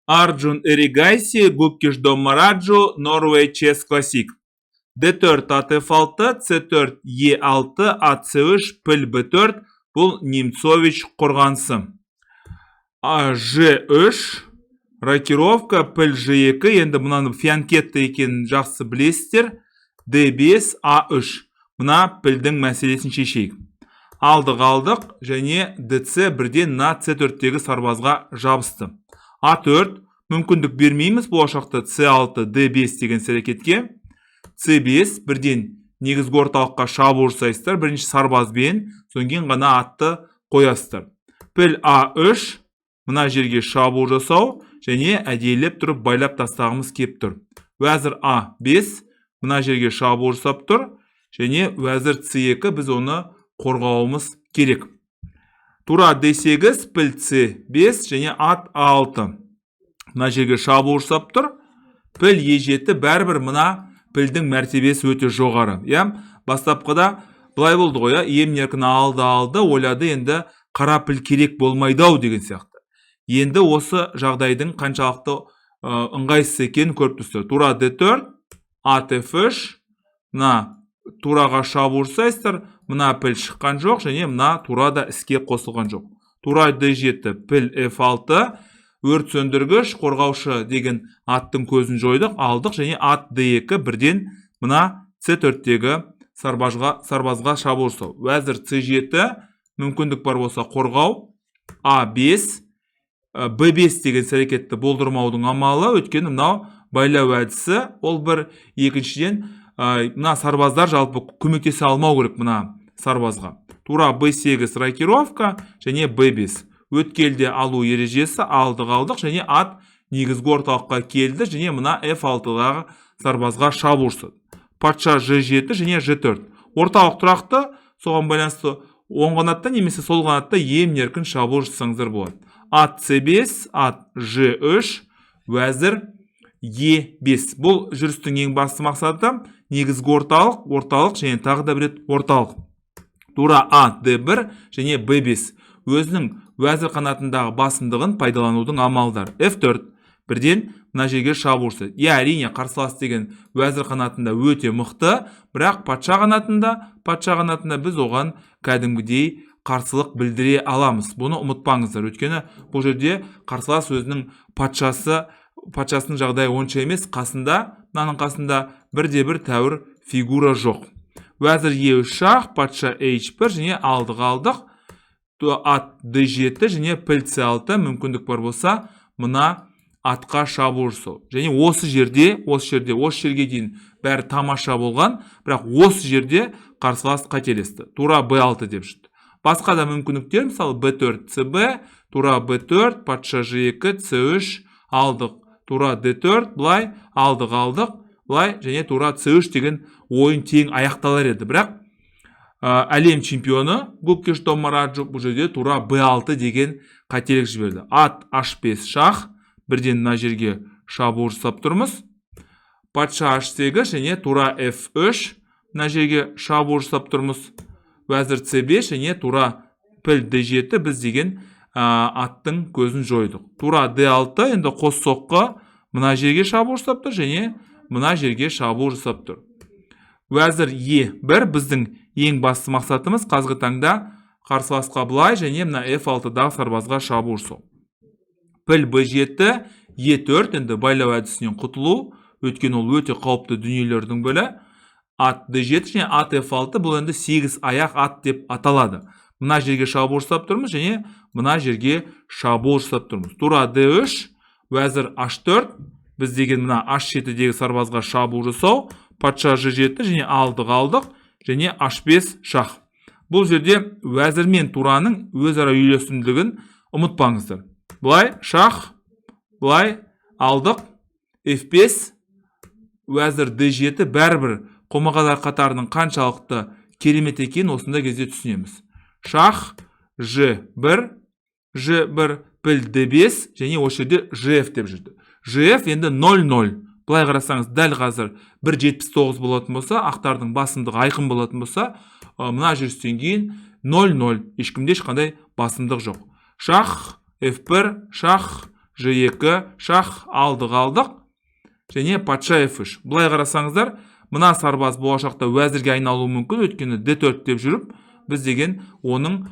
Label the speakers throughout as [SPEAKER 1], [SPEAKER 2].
[SPEAKER 1] Arjun Erigaisi, Gukkish Domaraджу, Norway Chess Classic. D4 AT6, C4 E6, AC3, піл B4, бұл Немцович қорғанысы. G3, рокировка, піл G2, енді мұнаны фианкетті екенін жақсы білесіздер. D5, A3, мұна пілдің мәселесін шешейік. Алдық, және DC бірден на C4-тегі сарбазға жабысты. A4, мүмкіндік бермейміз, болашақта C6, D5 деген әрекетке. C5 бірден негізгі орталыққа шабуыл жасайсыздар, бірінші сарбазбен, содан кейін ғана атты қоясыздар. Піл A3, мына жерге шабуыл жасау, және әдейілеп тұрып байлап тастағымыз кеп тұр. Уәзір A5, мына жерге шабуыл жасап тұр, және уәзір C2 біз оны қорғауымыз керек. Тура D8, піл C5 және ат A6. Мына жерге шабуыл жасап тұр. Піл E7 бәрібір мына пілдің мәртебесі өте жоғары. Бастапқыда былай болды ғой, емнеркін алды, ойлады, енді қара піл керек болмайдау деген сияқты. Енді осы жағдайдың қаншалықты ыңғайсыз екенін көріп тұрсыздар. Тура D4, AT3, мына тураға шабуыл жасайсыздар, мына піл шыққан жоқ, және мына турада іске қосылған жоқ. Тура D7, піл F6, өрт сөндіргіш, қорғаушы деген аттың көзін жойдық, алдық, және ат D2 бірден мына C4-тегі сарбазға шабуыл жасау. Уәзір C7, мүмкіндік бар болса қорғау, A5, B5 деген әрекетті болдырмаудың амалы, өйткені мынау байлау әдісі, ол бір. Екіншіден, мына сарбаздар жалпы көмектесе алмау керек мына сарбазға. Тура B8 рокировка, және B5. Өткелде алу ережесі, алдық, және ат негізгі орталыққа келді, және мына F6-дағы сарбазға шабуыл жасады. Патша G7 және G4. Орталық тұрақты, соған байланысты оң қанатта немесе сол қанатта емін-еркін шабуыл жасаңыздар болады. Ат C5, ат G3, уәзір E5. Бұл жүрістің ең басты мақсаты негізгі орталық, және тағы да бір рет орталық. Тура ат D1 және B5. Өзінің уәзір қанатындағы басымдығын пайдаланудың амалдар. F4, бірден мына жерге шабуыл жасайды. Әрине, қарсылас деген уәзір қанатында өте мықты, бірақ патша қанатында біз оған кәдімгідей қарсылық білдіре аламыз. Бұны ұмытпаңыздар. Өйткені бұл жерде қарсылас өзінің патшасының жағдайы онша емес, мынаның қасында бірде-бір тәуір фигура жоқ. Уәзір E3 шах, патша H1 және алдық, ат D7 және піл C6, мүмкіндік бар болса, мына атқа шабуыл жасау. Және осы жерге дейін бәрі тамаша болған, бірақ осы жерде қарсылас қателесті. Тура B6 деп жүрді. Басқа да мүмкіндіктер, мысалы B4, CB, тура B4, патша G2, C3, алдық, тура D4, бұлай, алдық, бұлай, және тура C3 деген ойын тең аяқталар еді. Бірақ әлем чемпионы Гуккиш Домараджу бұл жерде тура B6 деген қателік жіберді. Ат H5 шах, бірден мына жерге шабуыл жасап тұрмыз. Патша H8 және тура F3, мына жерге шабуыл жасап тұрмыз. Уәзір C5 және тура піл D7 біз деген аттың көзін жойдық. Тура D6, енді қос соққы мына жерге шабуыл жасап тұр, және мына жерге шабуыл жасап тұр. Уәзір E1 біздің ең басты мақсатымыз қазіргі таңда қарсыласқа былай, және мына F6-дағы сарбазға шабуыл жасау. Піл B7, E4, енді байлау әдісінен құтылу, өйткені ол өте қауіпті дүниелердің бірі. Ат D7 және ат F6, бұл енді 8 аяқ ат деп аталады. Мына жерге шабуыл жасап тұрмыз, және мына жерге шабуыл жасап тұрмыз. Тура D3, уәзір H4, біз деген мына H7-дегі сарбазға шабуыл жасау, патша G7 және алдық, және H5 шах. Бұл жерде уәзір мен тураның өзара үйлесімділігін ұмытпаңыздар. Бұлай шах, бұлай алдық, F5, уәзір D7 бәрібір қомағалар қатарының қаншалықты керемет екенін осында кезде түсінеміз. Шах, G1, піл D5 және осы жерде GF деп жүрді. GF енді 0-0. Бұлай қарасаңыз, дәл қазір 1.79 болатын болса, ақтардың басымдығы айқын болатын болса, мына жүрістен кейін 0-0. Ешкімде ешқандай басымдық жоқ. Шах, F1, шах, G2 шах алдық. Және патша F3. Бұлай қарасаңыздар, мына сарбаз болашақта уәзірге айналуы мүмкін, өйткені D4 деп жүріп, біз деген оның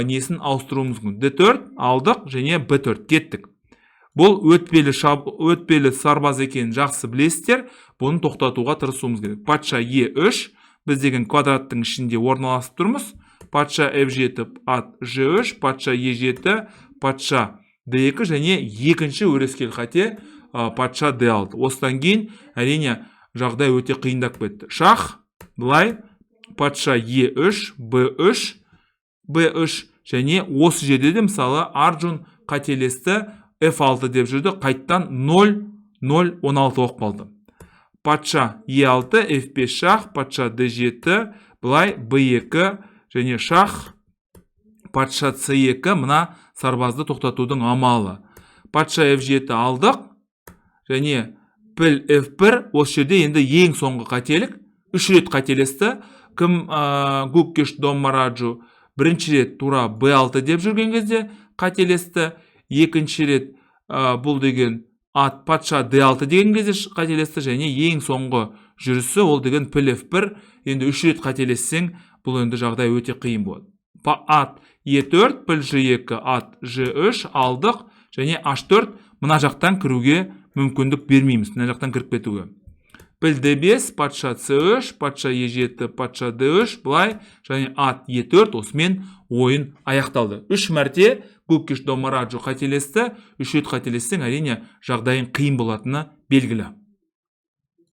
[SPEAKER 1] несін ауыстыруымыз мүмкін. D4 алдық және B4 кеттік. Бұл өтпелі сарбаз екенін жақсы білесіздер, бұны тоқтатуға тырысуымыз керек. Патша E3, біз деген квадраттың ішінде орналасып тұрмыз. Патша F7, ат G3, патша E7, патша D2 және екінші өрескел қате патша D6. Осыдан кейін әрине жағдай өте қиындап кетті. Шах, былай, патша E3, B3 және осы жерде де мысалы Арджун қателесті F6 деп жүрді, қайттан 0-0-16 оқ қалды. Патша E6, F5 шах, патша D7, былай B2 және шах, патша C2, мына сарбазды тоқтатудың амалы. Патша F7 алдық, және піл F1, осы жерде енді ең соңғы қателік, 3 рет қателесті. Кім Гуккеш Доммараджу бірінші рет тура B6 деп жүрген кезде қателесті, екінші рет бұл деген ат патша D6 деген кезде қателесті, және ең соңғы жүрісі ол деген піл F1, енді 3 рет қателессең, бұл енді жағдай өте қиын болады. Ат E4, піл G2, ат G3 алдық, және H4 мына жақтан кіруге мүмкіндік бермейміз, мына жақтан кіріп кетуге. Піл D5, патша C3, патша E7, патша D3, былай, және ат E4, осымен ойын аяқталды. 3 мәрте Гуккеш Доммараджу қателесті, 3 рет қателессең, әрине жағдайын қиын болатыны белгілі.